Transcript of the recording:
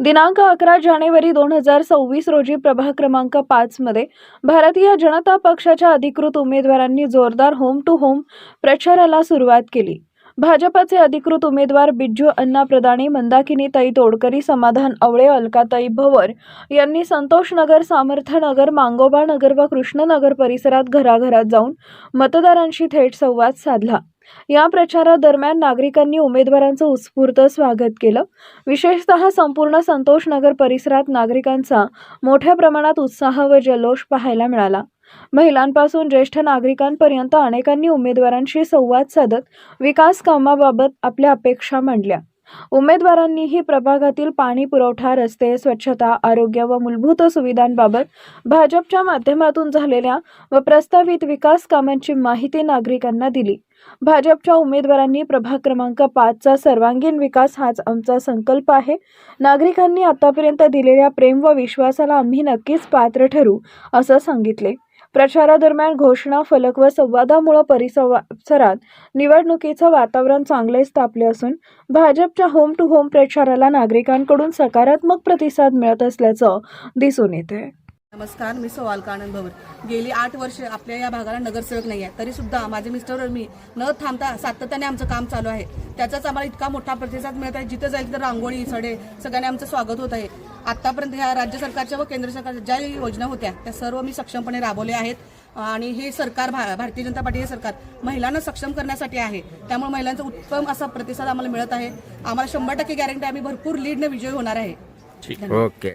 दिनांक 11 जानेवारी 2026 रोजी प्रभाग क्रमांक 5 मध्ये भारतीय जनता पक्षाच्या अधिकृत उमेदवारांनी जोरदार होम टू होम प्रचाराला सुरुवात केली। भाजपचे अधिकृत उमेदवार बिज्जू अण्णा प्रधानी, मंदाकिनीताई तोडकरी, समाधान आवळे, अलकाताई भवर यांनी संतोषनगर, सामर्थ्यनगर, मांगोबानगर व कृष्णनगर परिसरात घराघरात जाऊन मतदारांशी थेट संवाद साधला। या प्रचारादरम्यान नागरिकांनी उमेदवारांचं उत्स्फूर्त स्वागत केलं। विशेषतः संपूर्ण संतोषनगर परिसरात नागरिकांचा मोठ्या प्रमाणात उत्साह व जल्लोष पाहायला मिळाला। महिलांपासून ज्येष्ठ नागरिकांपर्यंत अनेकांनी उमेदवारांशी संवाद साधत विकास कामाबाबत आपल्या अपेक्षा मांडल्या। उमेदवारांनीही प्रभागातील पाणी पुरवठा, रस्ते, स्वच्छता, आरोग्य व मूलभूत सुविधांबाबत भाजपच्या माध्यमातून झालेल्या व प्रस्तावित विकास कामांची माहिती नागरिकांना दिली। भाजपच्या उमेदवारांनी प्रभाग क्रमांक 5 चा सर्वांगीण विकास हाच आमचा संकल्प आहे। नागरिकांनी आतापर्यंत दिलेल्या प्रेम व विश्वासाला आम्ही नक्कीच पात्र ठरू असं सांगितले। प्रचारादरम्यान घोषणा फलक व संवादामुळे परिसरात निवडणुकीचं वातावरण चांगलेच तापले असून भाजपच्या होम टू होम प्रचाराला नागरिकांकडून सकारात्मक प्रतिसाद मिळत असल्याचं दिसून येते। नमस्कार, मी अलकाताई भवर। गेली 8 वर्षे आपल्या या भागाला नगरसेवक नाही आहे, तरी सुद्धा माझे मिस्टर मी न थांबता सातत्याने आमचं काम चालू आहे। त्याचाच आम्हाला इतका मोठा प्रतिसाद मिळत आहे। जिथे जाईल तिथे रांगोळी, सडे सगळ्यांनी आमचं स्वागत होत आहे। आतापर्यंत ह्या राज्य सरकारच्या व केंद्र सरकारच्या ज्या योजना होत्या त्या सर्व मी सक्षमपणे राबवल्या आहेत आणि हे सरकार भारतीय जनता पार्टी हे सरकार महिलांना सक्षम करण्यासाठी आहे। त्यामुळे महिलांचा उत्तम असा प्रतिसाद आम्हाला मिळत आहे। आम्हाला 100% गॅरंटी आम्ही भरपूर लीडने विजयी होणार आहे। ओके।